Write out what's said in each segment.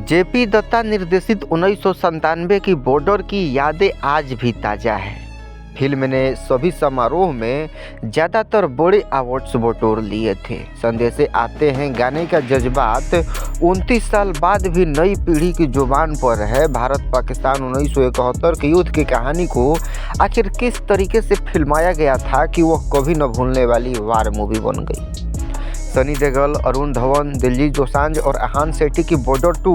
JP Dutta निर्देशित 1997 की border की यादें आज भी ताज़ा है। फिल्म ने सभी समारोह में ज़्यादातर बड़े अवार्ड्स बटोर लिए थे। संदेशे आते हैं गाने का जज्बात 29 साल बाद भी नई पीढ़ी की जुबान पर है। भारत पाकिस्तान 1971 के युद्ध की कहानी को आखिर किस तरीके से फिल्माया गया था कि वह कभी न भूलने वाली वार मूवी बन गई। सनी देओल, अरुण धवन, दिलजीत दोसांझ और आहान सेठी की बॉर्डर 2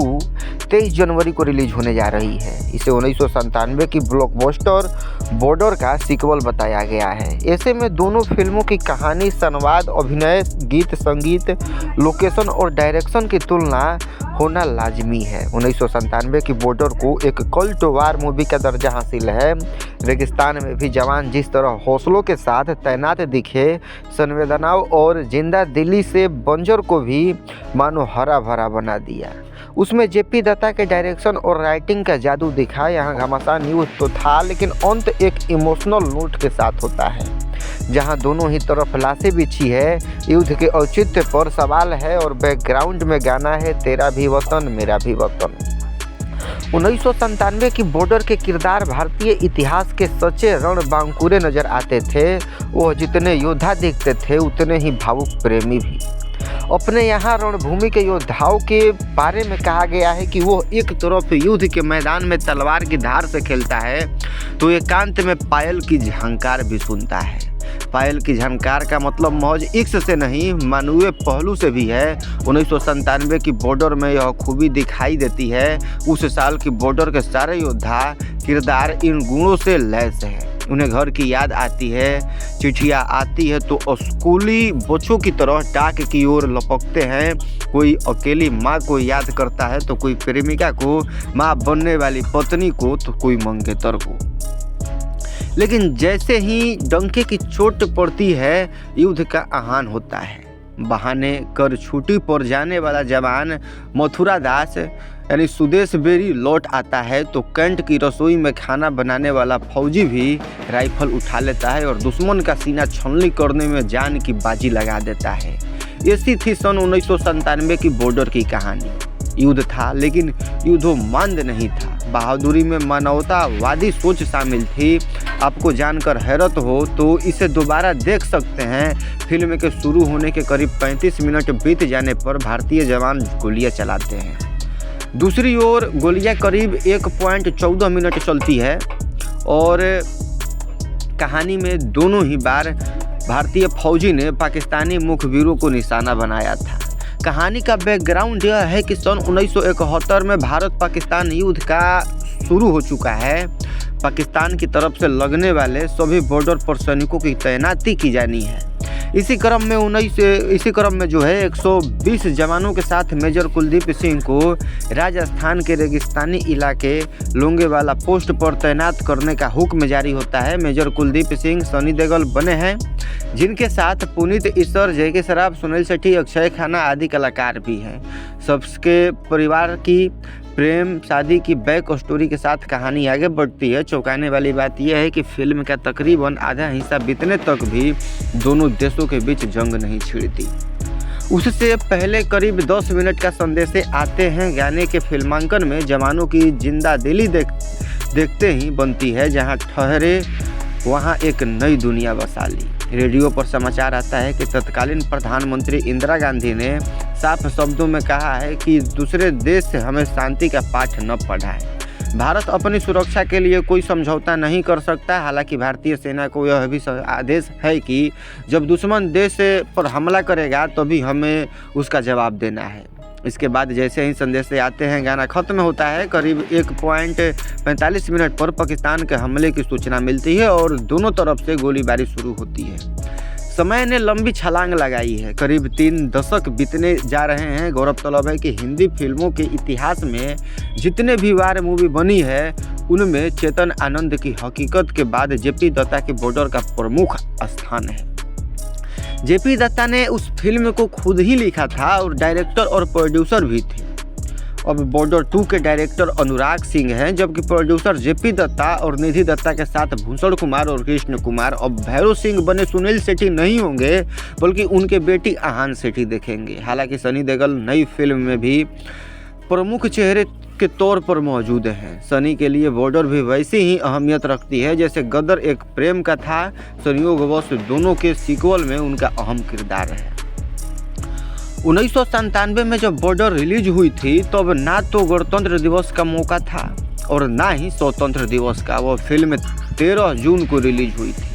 23 जनवरी को रिलीज होने जा रही है। इसे 1997 की ब्लॉकबस्टर बॉर्डर का सीक्वल बताया गया है। ऐसे में दोनों फिल्मों की कहानी, संवाद, अभिनय, गीत, संगीत, लोकेशन और डायरेक्शन की तुलना होना लाजमी है। 1997 की बॉर्डर को एक कल्ट वार मूवी का दर्जा हासिल है। रेगिस्तान में भी जवान जिस तरह हौसलों के साथ तैनात दिखे, संवेदनाओं और जिंदा दिली से बंजर को भी मानो हरा भरा बना दिया। उसमें जेपी दत्ता के डायरेक्शन और राइटिंग का जादू दिखा। यहाँ घमासान युद्ध तो था, लेकिन अंत एक इमोशनल नोट के साथ होता है, जहां दोनों ही तरफ लाशें बिछी है। युद्ध के औचित्य पर सवाल है और बैकग्राउंड में गाना है तेरा भी वतन मेरा भी वतन। 1997 की बॉर्डर के किरदार भारतीय इतिहास के सच्चे रणबांकुरे नजर आते थे। वह जितने योद्धा दिखते थे उतने ही भावुक प्रेमी भी। अपने यहाँ रणभूमि के योद्धाओं के बारे में कहा गया है कि वो एक तरफ युद्ध के मैदान में तलवार की धार से खेलता है तो एकांत में पायल की झंकार भी सुनता है। पायल की झनकार का मतलब महज इश्क से नहीं, मानवीय पहलू से भी है। 1997 की बॉर्डर में यह खूबी दिखाई देती है। उस साल की बॉर्डर के सारे योद्धा किरदार इन गुणों से लैस है। उन्हें घर की याद आती है, चिट्ठियाँ आती है तो स्कूली बच्चों की तरह टाक की ओर लपकते हैं। कोई अकेली माँ को याद करता है तो कोई प्रेमिका को, माँ बनने वाली पत्नी को, तो कोई मंगेतर को। लेकिन जैसे ही डंके की चोट पड़ती है, युद्ध का आह्वान होता है। बहाने कर छुट्टी पर जाने वाला जवान मथुरा दास यानी सुदेश बेरी लौट आता है तो कैंट की रसोई में खाना बनाने वाला फौजी भी राइफल उठा लेता है और दुश्मन का सीना छलनी करने में जान की बाजी लगा देता है। ऐसी थी सन 1997 की बॉर्डर की कहानी। युद्ध था, लेकिन युद्धोन्माद नहीं था। बहादुरी में मानवतावादी सोच शामिल थी। आपको जानकर हैरत हो तो इसे दोबारा देख सकते हैं। फिल्म के शुरू होने के करीब 35 मिनट बीत जाने पर भारतीय जवान गोलियां चलाते हैं। दूसरी ओर गोलियां करीब 1.14 मिनट चलती है और कहानी में दोनों ही बार भारतीय फौजी ने पाकिस्तानी मुखबिरों को निशाना बनाया था। कहानी का बैकग्राउंड यह है कि सन 1971 में भारत पाकिस्तान युद्ध का शुरू हो चुका है। पाकिस्तान की तरफ से लगने वाले सभी बॉर्डर पर सैनिकों की तैनाती की जानी है। इसी क्रम में जो है 120 जवानों के साथ मेजर कुलदीप सिंह को राजस्थान के रेगिस्तानी इलाके लोंगेवाला पोस्ट पर तैनात करने का हुक्म जारी होता है। मेजर कुलदीप सिंह सनी देओल बने हैं, जिनके साथ पुनीत ईश्वर, जयके सराफ, सुनील शेट्टी, अक्षय खन्ना आदि कलाकार भी हैं। सबके परिवार की प्रेम शादी की बैक स्टोरी के साथ कहानी आगे बढ़ती है। चौंकाने वाली बात यह है कि फिल्म का तकरीबन आधा हिस्सा बीतने तक भी दोनों देशों के बीच जंग नहीं छिड़ती। उससे पहले करीब 10 मिनट का संदेशे आते हैं गाने के फिल्मांकन में जवानों की जिंदा दिली देखते ही बनती है। जहां ठहरे वहां एक नई दुनिया बसा ली। रेडियो पर समाचार आता है कि तत्कालीन प्रधानमंत्री इंदिरा गांधी ने साफ शब्दों में कहा है कि दूसरे देश से हमें शांति का पाठ न पढ़ाएं। भारत अपनी सुरक्षा के लिए कोई समझौता नहीं कर सकता। हालांकि भारतीय सेना को यह भी आदेश है कि जब दुश्मन देश पर हमला करेगा तभी हमें उसका जवाब देना है। इसके बाद जैसे ही संदेश आते हैं गाना खत्म होता है। करीब 1.45 मिनट पर पाकिस्तान के हमले की सूचना मिलती है और दोनों तरफ से गोलीबारी शुरू होती है। समय ने लंबी छलांग लगाई है। करीब 3 दशक बीतने जा रहे हैं। गौरतलब है कि हिंदी फिल्मों के इतिहास में जितने भी वार मूवी बनी है उनमें चेतन आनंद की हकीकत के बाद जेपी दत्ता की बॉर्डर का प्रमुख स्थान है। जेपी दत्ता ने उस फिल्म को खुद ही लिखा था और डायरेक्टर और प्रोड्यूसर भी थे। अब बॉर्डर 2 के डायरेक्टर अनुराग सिंह हैं, जबकि प्रोड्यूसर जेपी दत्ता और निधि दत्ता के साथ भूषण कुमार और कृष्ण कुमार। अब भैरव सिंह बने सुनील शेट्टी नहीं होंगे, बल्कि उनके बेटी आहान सेठी देखेंगे। हालांकि सनी देओल नई फिल्म में भी प्रमुख चेहरे के तौर पर मौजूद हैं। सनी के लिए बॉर्डर भी वैसी ही अहमियत रखती है जैसे गदर एक प्रेम कथा। संयोगवश दोनों के सीक्वल में उनका अहम किरदार है। 1997 में जब बॉर्डर रिलीज हुई थी तब ना तो गणतंत्र दिवस का मौका था और ना ही स्वतंत्र दिवस का। वह फिल्म 13 जून को रिलीज हुई थी।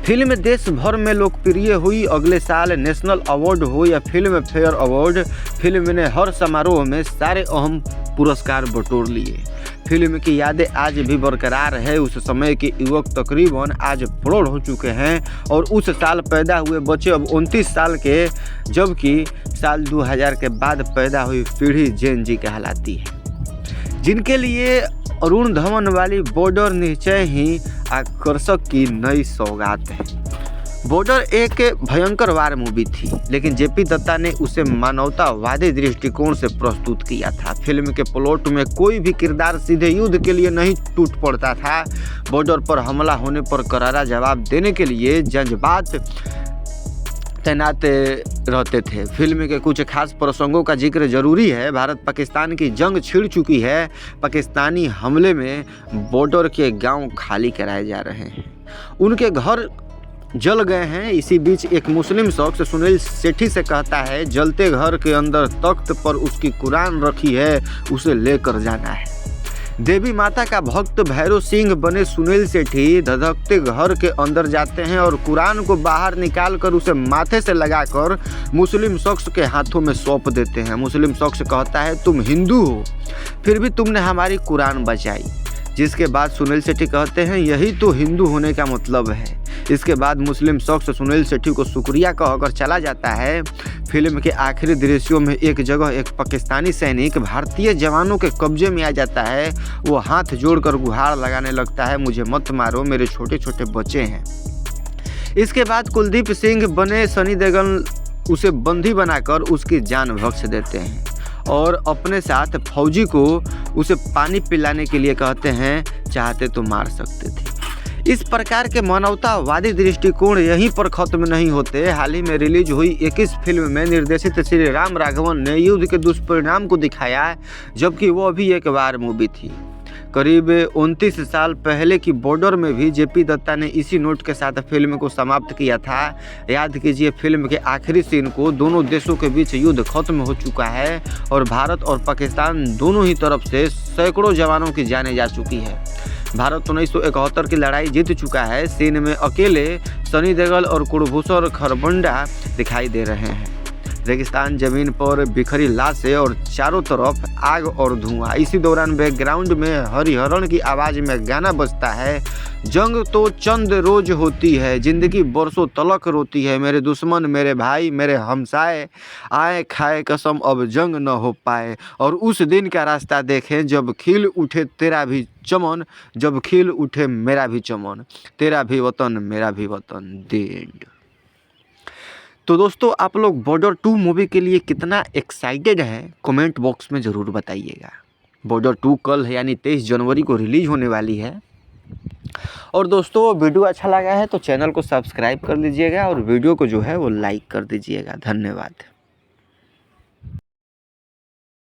फिल्म देश भर में लोकप्रिय हुई। अगले साल नेशनल अवार्ड हो या फिल्म फेयर अवार्ड, फिल्म ने हर समारोह में सारे अहम पुरस्कार बटोर लिए। फिल्म की यादें आज भी बरकरार है। उस समय के युवक तकरीबन आज प्रौढ़ हो चुके हैं और उस साल पैदा हुए बच्चे अब 29 साल के, जबकि साल 2000 के बाद पैदा हुई पीढ़ी जेन जी कहलाती है, जिनके लिए अरुण धवन वाली बॉर्डर निश्चय ही आकर्षक की नई सौगात है। बॉर्डर एक भयंकर वार मूवी थी, लेकिन जेपी दत्ता ने उसे मानवतावादी दृष्टिकोण से प्रस्तुत किया था। फिल्म के प्लॉट में कोई भी किरदार सीधे युद्ध के लिए नहीं टूट पड़ता था। बॉर्डर पर हमला होने पर करारा जवाब देने के लिए जज्बात तैनात रहते थे। फिल्म के कुछ खास प्रसंगों का जिक्र जरूरी है। भारत पाकिस्तान की जंग छिड़ चुकी है। पाकिस्तानी हमले में बॉर्डर के गांव खाली कराए जा रहे हैं, उनके घर जल गए हैं। इसी बीच एक मुस्लिम शख्स सुनील सेठी से कहता है, जलते घर के अंदर तख्त पर उसकी कुरान रखी है, उसे लेकर जाना है। देवी माता का भक्त भैरव सिंह बने सुनील सेठी धधकते घर के अंदर जाते हैं और कुरान को बाहर निकालकर उसे माथे से लगाकर मुस्लिम शख्स के हाथों में सौंप देते हैं। मुस्लिम शख्स कहता है, तुम हिंदू हो, फिर भी तुमने हमारी कुरान बचाई। जिसके बाद सुनील सेठी कहते हैं, यही तो हिंदू होने का मतलब है। इसके बाद मुस्लिम शख्स सुनील सेठी को शुक्रिया कहकर चला जाता है। फिल्म के आखिरी दृश्यों में एक जगह एक पाकिस्तानी सैनिक भारतीय जवानों के कब्जे में आ जाता है। वो हाथ जोड़कर गुहार लगाने लगता है, मुझे मत मारो, मेरे छोटे छोटे बच्चे हैं। इसके बाद कुलदीप सिंह बने सनी देओल उसे बंदी बनाकर उसकी जान बख्श देते हैं और अपने साथ फौजी को उसे पानी पिलाने के लिए कहते हैं, चाहते तो मार सकते थे। इस प्रकार के मानवतावादी दृष्टिकोण यहीं पर खत्म नहीं होते। हाल ही में रिलीज हुई 21 फिल्म में निर्देशित श्री राम राघवन ने युद्ध के दुष्परिणाम को दिखाया, जबकि वह भी एक वार मूवी थी। करीब 29 साल पहले की बॉर्डर में भी जेपी दत्ता ने इसी नोट के साथ फिल्म को समाप्त किया था। याद कीजिए, फिल्म के आखिरी सीन को दोनों देशों के बीच युद्ध खत्म हो चुका है और भारत और पाकिस्तान दोनों ही तरफ से सैकड़ों जवानों की जानें जा चुकी है। भारत 1971 की लड़ाई जीत चुका है। सीन में अकेले सनी देओल और कुलभूषण खरबंदा दिखाई दे रहे हैं। रेगिस्तान जमीन पर बिखरी लाशें और चारों तरफ आग और धुआं। इसी दौरान बैकग्राउंड में हरिहरन की आवाज़ में गाना बजता है, जंग तो चंद रोज होती है, जिंदगी बरसों तलक रोती है, मेरे दुश्मन मेरे भाई मेरे हमसाए, आए खाए कसम अब जंग न हो पाए। और उस दिन का रास्ता देखें जब खिल उठे तेरा भी चमन, जब खिल उठे मेरा भी चमन, तेरा भी वतन मेरा भी वतन, द एंड। तो दोस्तों, आप लोग बॉर्डर 2 मूवी के लिए कितना एक्साइटेड हैं, कमेंट बॉक्स में ज़रूर बताइएगा। बॉर्डर 2 कल है, यानी 23 जनवरी को रिलीज होने वाली है। और दोस्तों, वीडियो अच्छा लगा है तो चैनल को सब्सक्राइब कर लीजिएगा और वीडियो को जो है वो लाइक कर दीजिएगा। धन्यवाद।